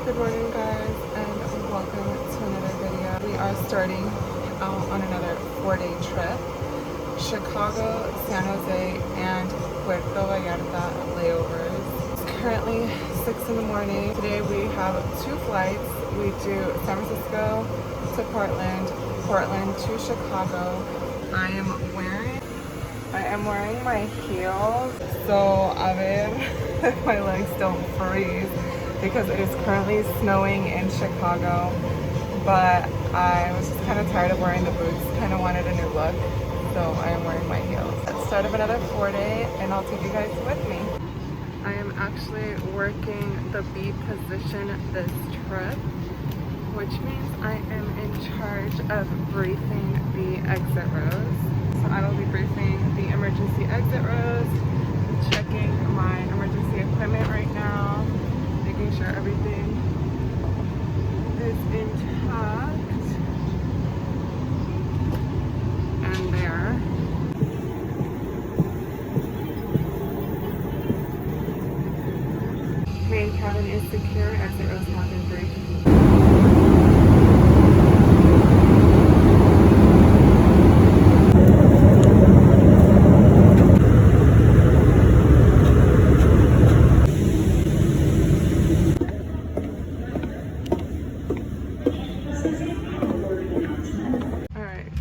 Good morning guys and welcome to another video. We are starting out on another 4-day trip. Chicago, San Jose, and Puerto Vallarta layovers. It's currently 6 in the morning. Today we have 2 flights. We do San Francisco to Portland, Portland to Chicago. I am wearing my heels, so a ver my legs don't freeze, because it is currently snowing in Chicago, but I was just kind of tired of wearing the boots, kind of wanted a new look, so I am wearing my heels. At the start of another 4-day, and I'll take you guys with me. I am actually working the B position this trip, which means I am in charge of briefing the exit rows. So I will be briefing the emergency exit rows, checking my emergency equipment right now, making sure everything is intact. And there. Main cabin is secure, exit rows have been briefed.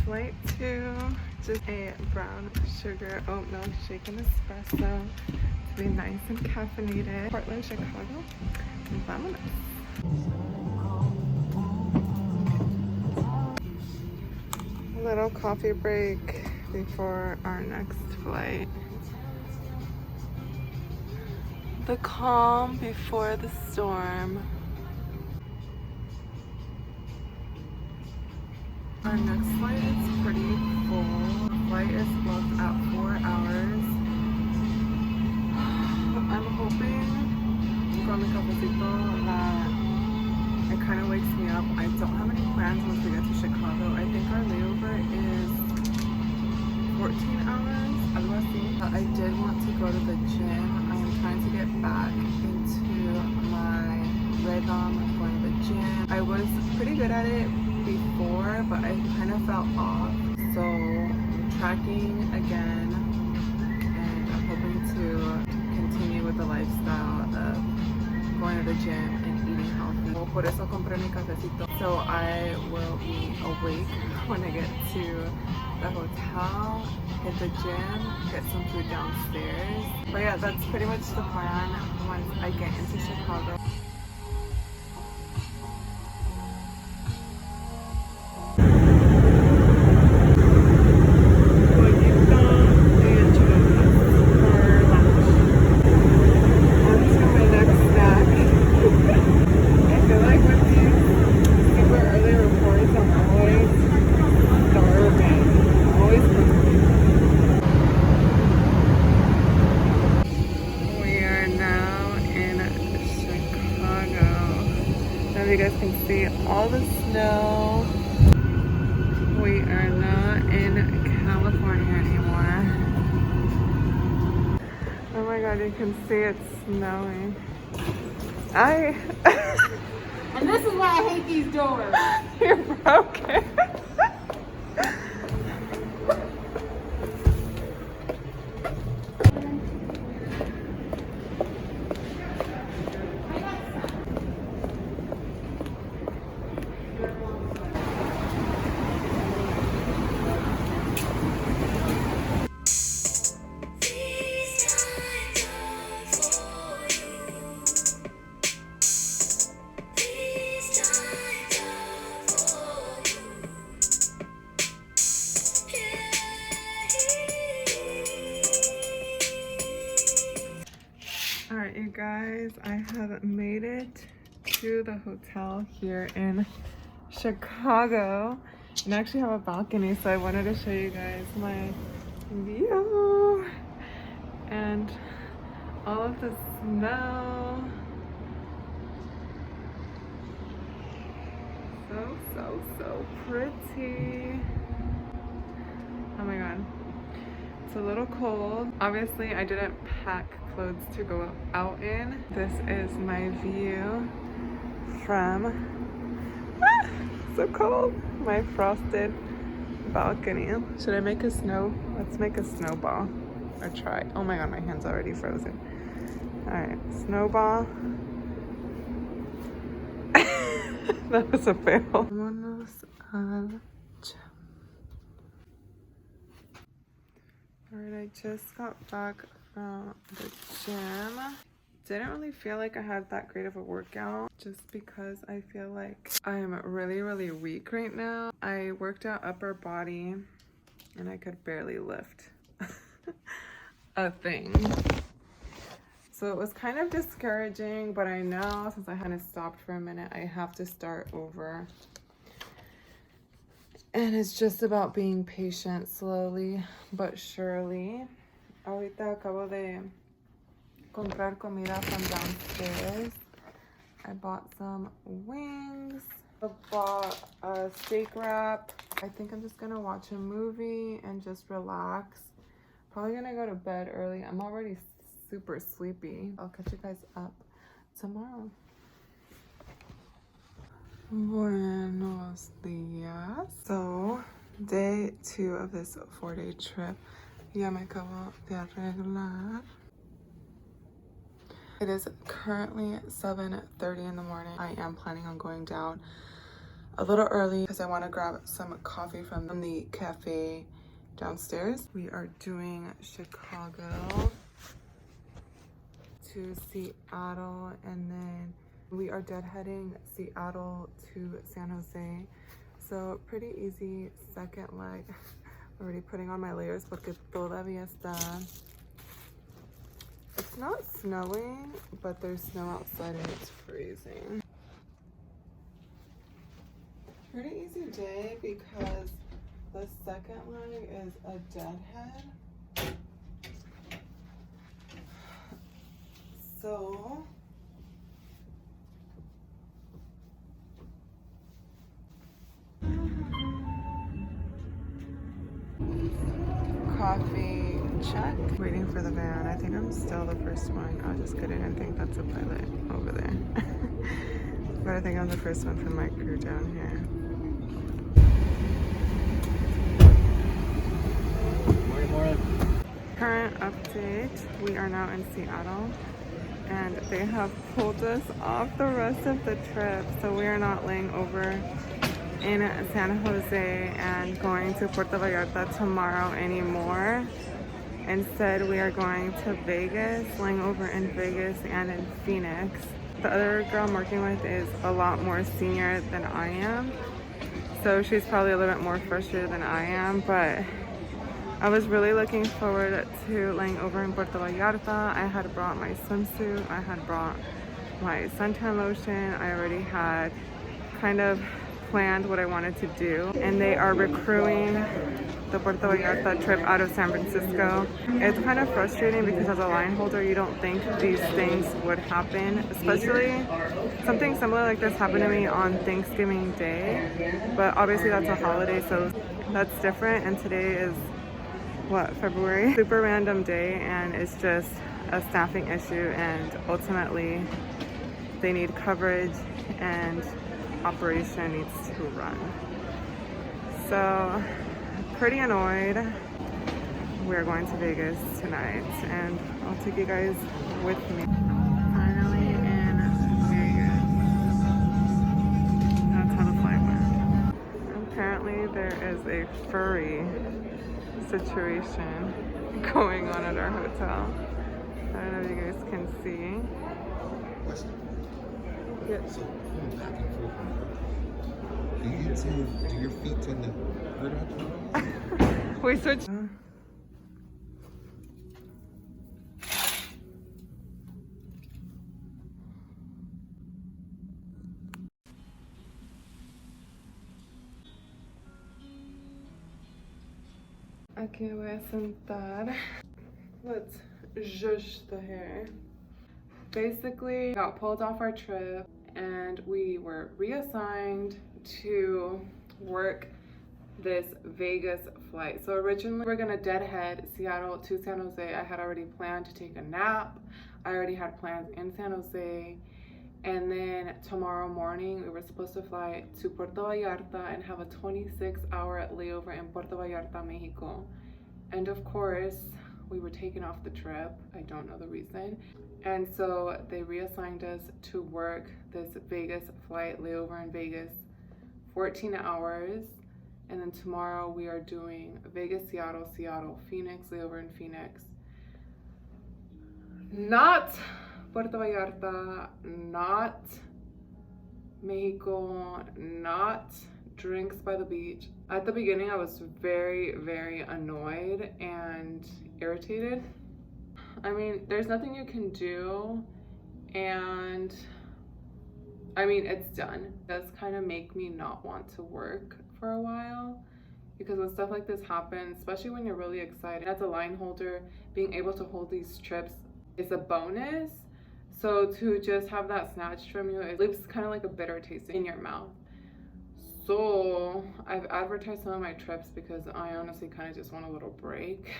Flight 2, just a brown sugar oat milk shaken espresso to be nice and caffeinated. Portland, Chicago, vámonos. A little coffee break before our next flight. The calm before the storm. Our next flight is pretty full. The flight is booked at 4 hours. I'm hoping con mi cafecito that it kind of wakes me up. I don't have any plans once we get to Chicago. I think our layover is 14 hours, algo así. I did want to go to the gym. I am trying to get back into my rhythm of going to the gym. I was pretty good at it before, but I kind of fell off, so I'm tracking again, and I'm hoping to continue with the lifestyle of going to the gym and eating healthy. Por eso compré mi cafecito, so I will be awake when I get to the hotel, hit the gym, get some food downstairs. But yeah, that's pretty much the plan once I get into Chicago. You guys can see all the snow. We are not in California anymore. Oh my god, you can see it's snowing. And this is why I hate these doors. You're broken. Alright, you guys, I have made it to the hotel here in Chicago, and I actually have a balcony, so I wanted to show you guys my view and all of the snow. So pretty. Oh my god. It's a little cold. Obviously, I didn't pack clothes to go out in. This is my view from so cold, my frosted balcony. Should I make a snow? Let's make a snowball or try. Oh my god, my hand's already frozen. All right, snowball. That was a fail. Vámonos al gym. Alright, I just got back from the gym. Didn't really feel like I had that great of a workout just because I feel like I'm really weak right now. I worked out upper body and I could barely lift a thing. So it was kind of discouraging, but I know since I hadn't stopped for a minute, I have to start over. And it's just about being patient, slowly but surely. Ahorita acabo de comprar comida from downstairs. I bought some wings. I bought a steak wrap. I think I'm just gonna watch a movie and just relax. Probably gonna go to bed early. I'm already super sleepy. I'll catch you guys up tomorrow. Buenos dias. So, day 2 of this 4-day trip. Ya me acabo de arreglar. It is currently 7:30 in the morning. I am planning on going down a little early because I want to grab some coffee from the cafe downstairs. We are doing Chicago to Seattle, and then we are deadheading Seattle to San Jose. So pretty easy second leg. Already putting on my layers porque todavía está. It's not snowing, but there's snow outside and it's freezing. Pretty easy day because the second leg is a deadhead. So coffee check. Waiting for the van. I think I'm still the first one. I'll just get in and think that's a pilot over there. But I think I'm the first one from my crew down here. Current update, we are now in Seattle and they have pulled us off the rest of the trip, so we are not laying over in San Jose and going to Puerto Vallarta tomorrow anymore. Instead, we are going to Vegas, laying over in Vegas and in Phoenix. The other girl I'm working with is a lot more senior than I am, so she's probably a little bit more frustrated than I am, but I was really looking forward to laying over in Puerto Vallarta. I had brought my swimsuit, I had brought my suntan lotion, I already had kind of planned what I wanted to do, and they are recruiting the Puerto Vallarta trip out of San Francisco. It's kind of frustrating because as a line holder, you don't think these things would happen, especially something similar like this happened to me on Thanksgiving Day, but obviously that's a holiday, so that's different, and today is what, February? Super random day, and it's just a staffing issue, and ultimately they need coverage and operation needs to run. So pretty annoyed. We're going to Vegas tonight and I'll take you guys with me. Finally in Vegas. That's how the flight went. Apparently there is a furry situation going on at our hotel. I don't know if you guys can see. Yes. So going back and forth. Do your feet tend to hurt after a while? We switched. Aquí me voy a sentar. Let's zhush the hair. Basically, got pulled off our trip and we were reassigned to work this Vegas flight. So originally we were gonna deadhead Seattle to San Jose. I had already planned to take a nap. I already had plans in San Jose, And then tomorrow morning, we were supposed to fly to Puerto Vallarta and have a 26-hour layover in Puerto Vallarta, Mexico. And of course, we were taken off the trip. I don't know the reason. And so they reassigned us to work this Vegas flight, layover in Vegas, 14 hours. And then tomorrow we are doing Vegas, Seattle, Seattle, Phoenix, layover in Phoenix. Not Puerto Vallarta, not Mexico, not drinks by the beach. At the beginning, I was very, very annoyed and irritated. I mean, there's nothing you can do, and I mean, it's done. It does kind of make me not want to work for a while, because when stuff like this happens, especially when you're really excited, as a line holder, being able to hold these trips is a bonus. So to just have that snatched from you, it leaves kind of like a bitter taste in your mouth. So I've advertised some of my trips because I honestly kind of just want a little break.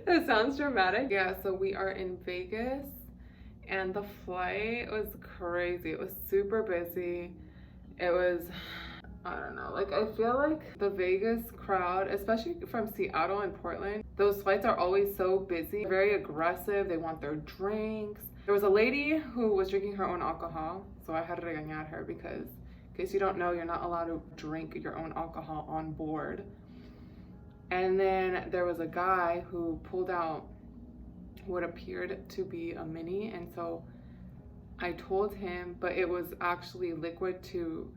That sounds dramatic. Yeah, so we are in Vegas and the flight was crazy. It was super busy. It was, I don't know, like I feel like the Vegas crowd, especially from Seattle and Portland, those flights are always so busy, very aggressive. They want their drinks. There was a lady who was drinking her own alcohol, so I had to regañar her because, in case you don't know, you're not allowed to drink your own alcohol on board. And then there was a guy who pulled out what appeared to be a mini, and so I told him, but it was actually liquid to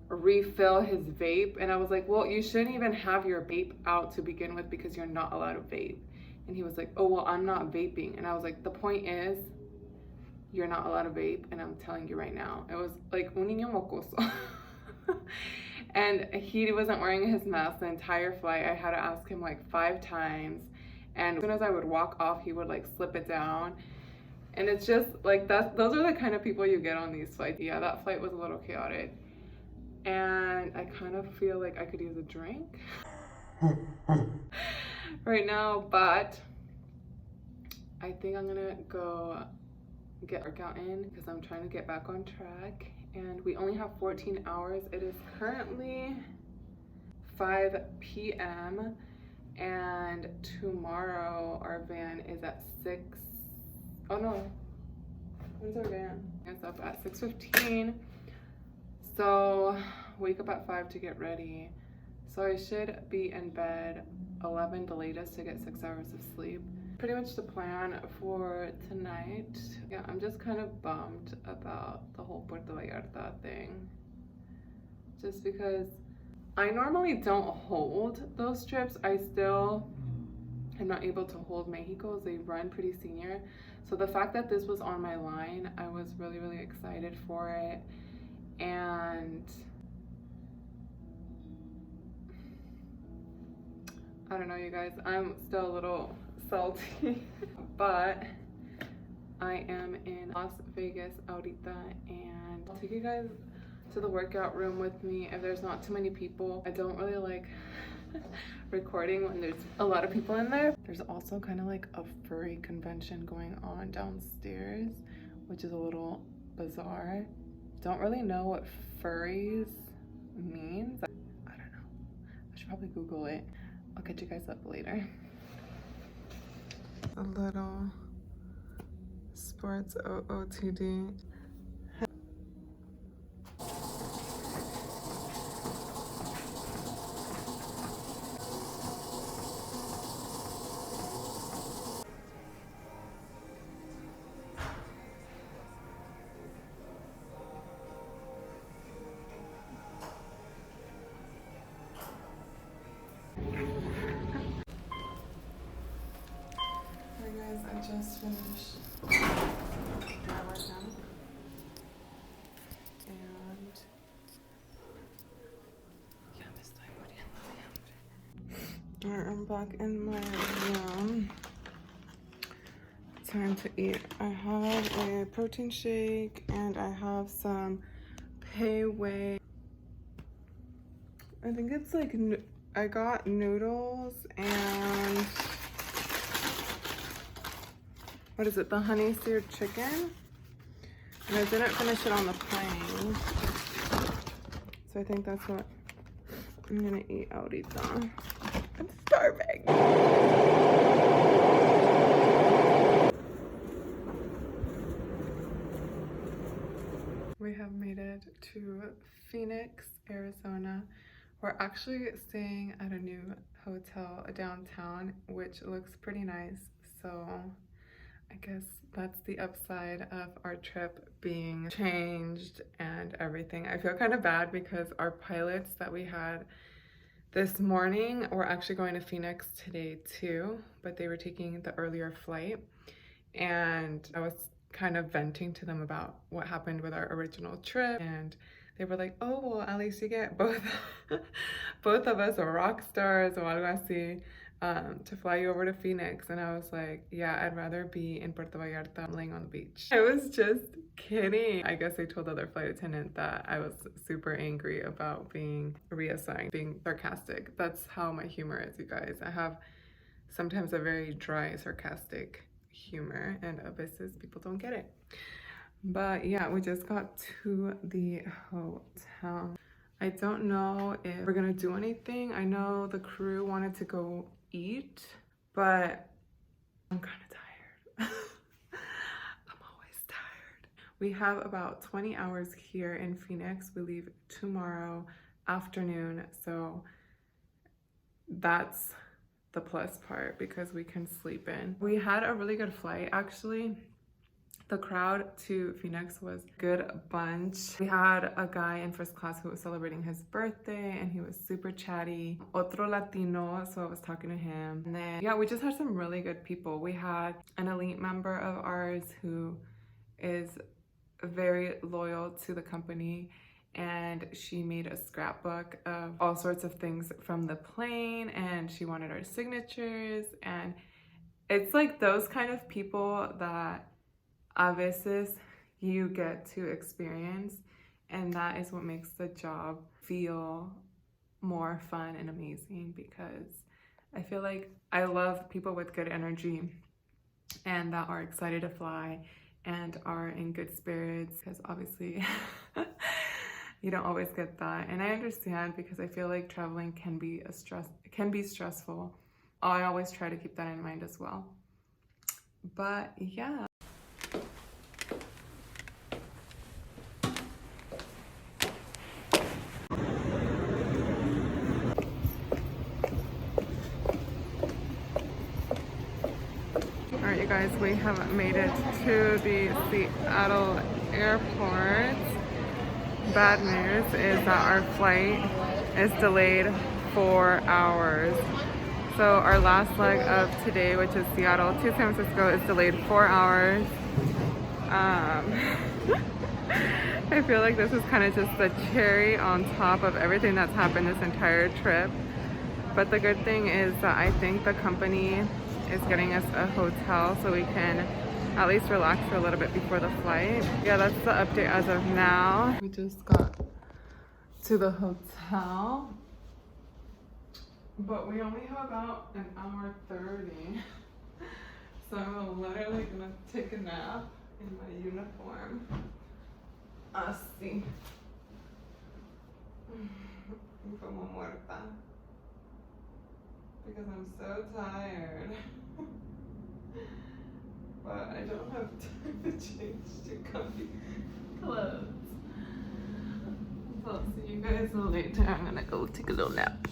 refill his vape. And I was like, well, you shouldn't even have your vape out to begin with because you're not allowed to vape. And he was like, oh, well, I'm not vaping. And I was like, the point is, you're not allowed to vape, and I'm telling you right now. It was like un niño mocoso. And he wasn't wearing his mask the entire flight. I had to ask him like 5 times. And as soon as I would walk off, he would like slip it down. And it's just like those are the kind of people you get on these flights. Yeah, that flight was a little chaotic. And I kind of feel like I could use a drink right now, but I think I'm gonna go get workout in because I'm trying to get back on track. And we only have 14 hours. It is currently 5 p.m. and tomorrow our van is at 6. Oh no, when's our van? It's up at 6:15. So wake up at 5 to get ready. So I should be in bed 11 the latest to get 6 hours of sleep. Pretty much the plan for tonight. Yeah, I'm just kind of bummed about the whole Puerto Vallarta thing. Just because I normally don't hold those trips. I still am not able to hold Mexico's. They run pretty senior. So the fact that this was on my line, I was really, really excited for it. And I don't know, you guys, I'm still a little salty, but I am in Las Vegas ahorita, and I'll take you guys to the workout room with me if there's not too many people. I don't really like recording when there's a lot of people in there. There's also kind of like a furry convention going on downstairs, which is a little bizarre. Don't really know what furries means. I don't know. I should probably Google it. I'll catch you guys up later. A little sports OOTD. I just finished my workout, and yeah, Alright, I'm back in my room. Time to eat. I have a protein shake and I have some pay whey. I think it's like I got noodles and what is it, the honey seared chicken. And I didn't finish it on the plane. So I think that's what I'm gonna eat ahorita. I'm starving. We have made it to Phoenix, Arizona. We're actually staying at a new hotel downtown, which looks pretty nice. So I guess that's the upside of our trip being changed and everything. I feel kind of bad because our pilots that we had this morning were actually going to Phoenix today too, but they were taking the earlier flight. And I was kind of venting to them about what happened with our original trip, and they were like, oh, well, at least you get both both of us are rock stars or algo así, to fly you over to Phoenix. And I was like, yeah, I'd rather be in Puerto Vallarta laying on the beach. I was just kidding. I guess I told the other flight attendant that I was super angry about being reassigned, being sarcastic. That's how my humor is, you guys. I have sometimes a very dry, sarcastic humor, and a veces people don't get it. But yeah, we just got to the hotel. I don't know if we're gonna do anything. I know the crew wanted to go eat, but I'm kind of tired. I'm always tired. We have about 20 hours here in Phoenix. We leave tomorrow afternoon, so that's the plus part because we can sleep in. We had a really good flight actually. The crowd to Phoenix was a good bunch. We had a guy in first class who was celebrating his birthday and he was super chatty. Otro Latino, so I was talking to him. And then, yeah, we just had some really good people. We had an elite member of ours who is very loyal to the company, and she made a scrapbook of all sorts of things from the plane, and she wanted our signatures. And it's like those kind of people that a veces you get to experience, and that is what makes the job feel more fun and amazing, because I feel like I love people with good energy and that are excited to fly and are in good spirits, because obviously you don't always get that. And I understand, because I feel like traveling can be stressful. I always try to keep that in mind as well. But yeah. Alright, you guys, we have made it to the Seattle airport. Bad news is that our flight is delayed 4 hours. So our last leg of today, which is Seattle to San Francisco, is delayed 4 hours. I feel like this is kind of just the cherry on top of everything that's happened this entire trip. But the good thing is that I think the company is getting us a hotel so we can at least relax for a little bit before the flight. Yeah, that's the update as of now. We just got to the hotel, but we only have about an hour 30. So I'm literally gonna take a nap in my uniform. Así. Como muerta. Because I'm so tired. But I don't have time to change to comfy clothes. So I'll see you guys later. I'm gonna go take a little nap.